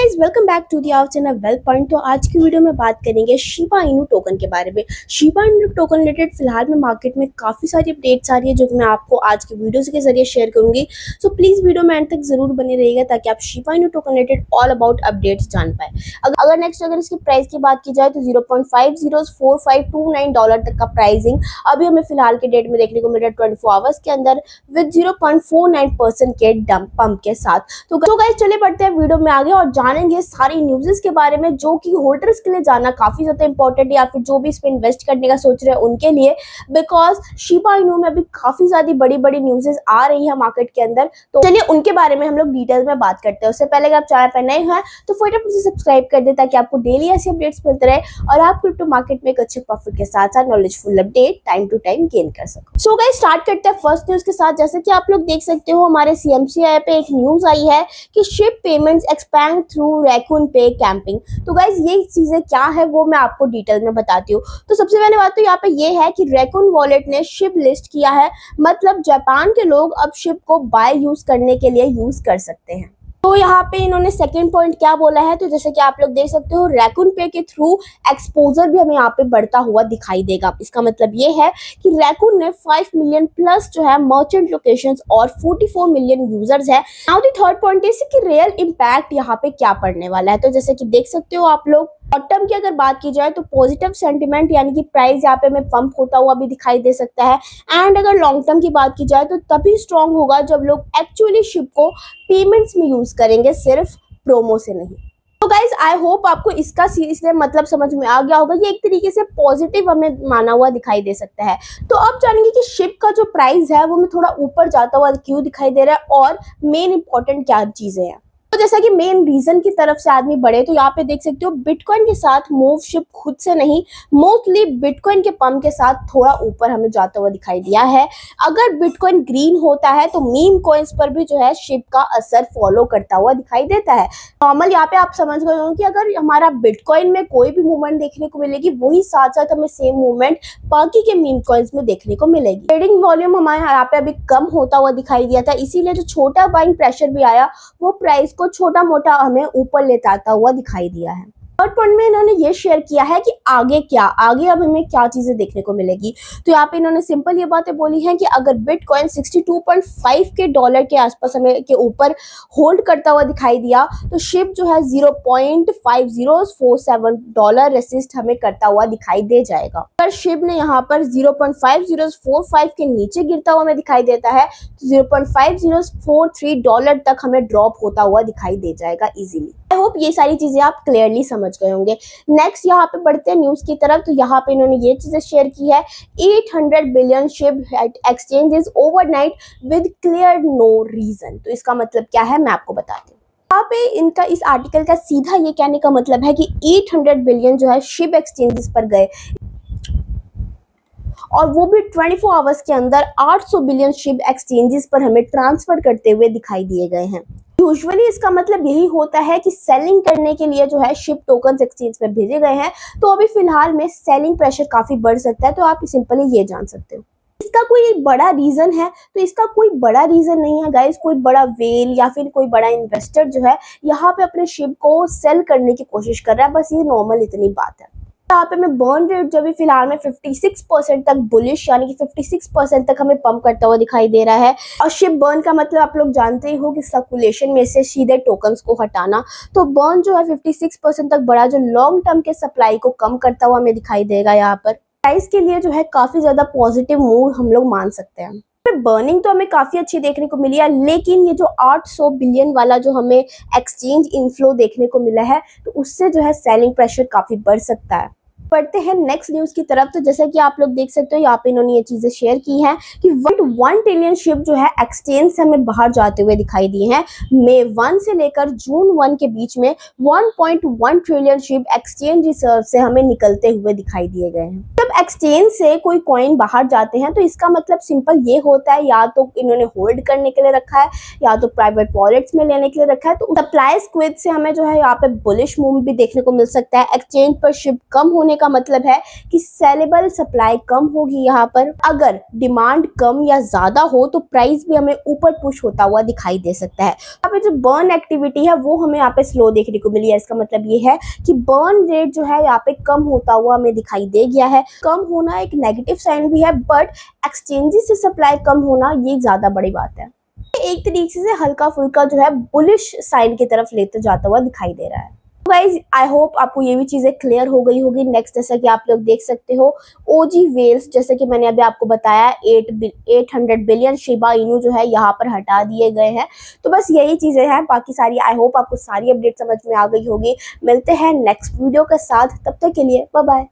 Guys welcome back to the our channel well point. तो आज की वीडियो में बात करेंगे शिबा इनू टोकन के बारे में। शिबा इनू टोकन रिलेटेड फिलहाल में मार्केट में काफ़ी सारी अपडेट्स आ रही है जो कि मैं आपको आज की वीडियोस के जरिए शेयर करूंगी। सो प्लीज़ वीडियो में एंड तक जरूर बने रहिएगा ताकि आप Shiba Inu token related all about updates जान पाए। अगर नेक्स्ट अगर इसकी प्राइस की बात की जाए तो $0.504529 तक का प्राइसिंग अभी हमें फिलहाल के डेट में देखने को मिल रहा है 24 आवर्स के अंदर विद 0.49% के डंप पंप के साथ। तो गाइस चलिए बढ़ते हैं वीडियो में आगे और जानेंगे सारी न्यूज़ के बारे में जो कि होल्डर्स के लिए जानना काफी ज्यादा इंपॉर्टेंट है या फिर जो भी इस पे इन्वेस्ट करने का सोच रहे हैं उनके लिए, बिकॉज शिबा इनू में अभी काफी ज्यादा बड़ी न्यूज़ आ रही है मार्केट के अंदर। तो चलिए उनके बारे में हम लोग डिटेल में बात करते हैं। उससे पहले अगर आप चैनल पर नए हैं तो फटाफट से सब्सक्राइब कर दे ताकि आपको डेली ऐसे अपडेट्स मिलते रहे और आप क्रिप्टो मार्केट में एक अच्छे प्रॉफिट के साथ साथ knowledgeful update time to time gain कर सको। सो गाइस स्टार्ट करते हैं फर्स्ट न्यूज के साथ। जैसे कि आप लोग देख सकते हो हमारे CMC ऐप पे एक न्यूज आई है कि ship payments expand through raccoon पे कैंपिंग। तो गाइज ये चीजें क्या है वो मैं आपको डिटेल में बताती हूँ। तो सबसे पहले बात तो यहाँ पे ये है कि रैकून वॉलेट ने शिप लिस्ट किया है, मतलब जापान के लोग अब शिप को बाय यूज करने के लिए यूज कर सकते हैं। तो यहाँ पे इन्होंने सेकंड पॉइंट क्या बोला है, तो जैसे कि आप लोग देख सकते हो रैकून पे के थ्रू एक्सपोजर भी हमें यहाँ पे बढ़ता हुआ दिखाई देगा। इसका मतलब ये है कि रैकून ने 5 मिलियन प्लस जो है मर्चेंट लोकेशंस और 44 मिलियन यूजर्स है। Now the third point is कि रियल इम्पैक्ट यहाँ पे क्या पड़ने वाला है। तो जैसे कि देख सकते हो आप लोग शॉर्ट टर्म की अगर बात की जाए तो पॉजिटिव सेंटिमेंट यानी कि प्राइस यहाँ पे हमें पंप होता हुआ भी दिखाई दे सकता है। एंड अगर लॉन्ग टर्म की बात की जाए तो तभी स्ट्रांग होगा जब लोग एक्चुअली शिप को पेमेंट्स में यूज करेंगे, सिर्फ प्रोमो से नहीं। तो गाइज आई होप आपको इसका इसलिए मतलब समझ में आ गया होगा। ये एक तरीके से पॉजिटिव हमें माना हुआ दिखाई दे सकता है। तो अब जानेंगे कि शिप का जो प्राइस है वो हमें थोड़ा ऊपर जाता हुआ क्यों दिखाई दे रहा है और मेन इंपॉर्टेंट क्या चीजें हैं। तो जैसा कि मेन रीजन की तरफ से आदमी बढ़े तो यहाँ पे देख सकते हो बिटकॉइन के साथ मूव शिप खुद से नहीं, मोस्टली बिटकॉइन के पंप के साथ थोड़ा ऊपर हमें जाता हुआ दिखाई दिया है। अगर बिटकॉइन ग्रीन होता है तो मीम कॉइन्स पर भी जो है शिप का असर फॉलो करता हुआ दिखाई देता है। नॉर्मल यहाँ पे आप समझ गए हो कि अगर हमारा बिटकॉइन में कोई भी मूवमेंट देखने को मिलेगी वही साथ साथ हमें सेम मूवमेंट बाकी के मीम कॉइन्स में देखने को मिलेगी। ट्रेडिंग वॉल्यूम हमारे यहाँ पे अभी कम होता हुआ दिखाई दिया था, इसीलिए जो छोटा बाइंग प्रेशर भी आया वो प्राइस को छोटा मोटा हमें ऊपर लेता आता हुआ दिखाई दिया है। थर्ड पॉइंट में इन्होंने ये शेयर किया है कि आगे अब हमें क्या चीजें देखने को मिलेगी। तो यहाँ पे इन्होंने सिंपल ये बातें बोली हैं कि अगर बिटकॉइन 62.5 के डॉलर के आसपास हमें के ऊपर होल्ड करता हुआ दिखाई दिया तो शिप जो है $0.5047 रेसिस्ट हमें करता हुआ दिखाई दे जाएगा। अगर शिप ने यहाँ पर 0.5045 के नीचे गिरता हुआ हमें दिखाई देता है तो $0.5043 तक हमें ड्रॉप होता हुआ दिखाई दे जाएगा इजीली। आई होप ये सारी चीजें आप क्लियरली समझ गए होंगे। नेक्स्ट यहाँ पे बढ़ते हैं न्यूज की तरफ। तो यहाँ पे इन्होंने ये चीजें शेयर की है 800 billion ship exchanges overnight with clear no reason. तो इसका मतलब क्या है मैं आपको बताती हूँ। यहाँ पे इनका इस आर्टिकल का सीधा ये कहने का मतलब है कि 800 बिलियन जो है शिप एक्सचेंजेस पर गए और वो भी 24 आवर्स के अंदर 800 बिलियन शिप एक्सचेंजेस पर हमें ट्रांसफर करते हुए दिखाई दिए गए हैं। यूजुअली इसका मतलब यही होता है कि सेलिंग करने के लिए जो है शिप टोकन्स एक्सचेंज में भेजे गए हैं। तो अभी फिलहाल में सेलिंग प्रेशर काफी बढ़ सकता है, तो आप सिंपली ये जान सकते हो। इसका कोई बड़ा रीजन है तो इसका कोई बड़ा रीजन नहीं है गाइस। कोई बड़ा वेल या फिर कोई बड़ा इन्वेस्टर जो है यहाँ पे अपने शिप को सेल करने की कोशिश कर रहा है, बस ये नॉर्मल इतनी बात है। यहाँ पे हमें बर्न रेट जो भी फिलहाल में 56% तक बुलिश यानी कि 56% तक हमें पंप करता हुआ दिखाई दे रहा है। और शिप बर्न का मतलब आप लोग जानते ही हो कि सर्कुलेशन में से सीधे टोकन्स को हटाना। तो बर्न जो है 56% तक बढ़ा जो लॉन्ग टर्म के सप्लाई को कम करता हुआ हमें दिखाई देगा। यहाँ पर प्राइस के लिए जो है काफी ज्यादा पॉजिटिव मूव हम लोग मान सकते हैं। बर्निंग तो हमें काफी अच्छी देखने को मिली है, लेकिन ये जो 800 बिलियन वाला जो हमें एक्सचेंज इनफ्लो देखने को मिला है तो उससे जो है सेलिंग प्रेशर काफी बढ़ सकता है। बढ़ते हैं नेक्स्ट न्यूज की तरफ। तो जैसे कि आप लोग देख सकते हो यहाँ पे इन्होंने ये चीजें शेयर की हैं कि 1 ट्रिलियन शिप जो है एक्सचेंज से हमें बाहर जाते हुए दिखाई दी हैं। मई 1 से लेकर जून 1 के बीच में 1.1 ट्रिलियन शिप एक्सचेंज रिजर्व से हमें निकलते हुए दिखाई दिए गए हैं। जब एक्सचेंज से कोई कॉइन बाहर जाते हैं तो इसका मतलब सिंपल ये होता है या तो इन्होंने होल्ड करने के लिए रखा है या तो प्राइवेट वॉलेट्स में लेने के लिए रखा है। तो सप्लाई स्क्विड से हमें जो है यहाँ पे बुलिश मूव भी देखने को मिल सकता है। एक्सचेंज पर शिप कम होने का मतलब है कि सेलेबल सप्लाई कम होगी। यहाँ पर अगर डिमांड कम या ज्यादा हो तो प्राइस भी हमें ऊपर पुश होता हुआ दिखाई दे सकता है। यहाँ पे जो बर्न एक्टिविटी है वो हमें यहाँ पे स्लो देखने को मिली है। इसका मतलब ये है कि बर्न रेट जो है यहाँ पे कम होता हुआ हमें दिखाई दे गया है। कम होना एक नेगेटिव साइन भी है, बट एक्सचेंजेस से सप्लाई कम होना ये ज्यादा बड़ी बात है। एक तरीके से हल्का फुल्का जो है बुलिश साइन की तरफ लेते जाता हुआ दिखाई दे रहा है। गाइज आई होप आपको ये भी चीजें क्लियर हो गई होगी। नेक्स्ट जैसा कि आप लोग देख सकते हो ओजी वेल्स, जैसे कि मैंने अभी आपको बताया 800 बिलियन शिबा इनू जो है यहाँ पर हटा दिए गए हैं। तो बस यही चीजें हैं, बाकी सारी आई होप आपको सारी अपडेट समझ में आ गई होगी। मिलते हैं नेक्स्ट वीडियो के साथ, तब तक के लिए बाय बाय।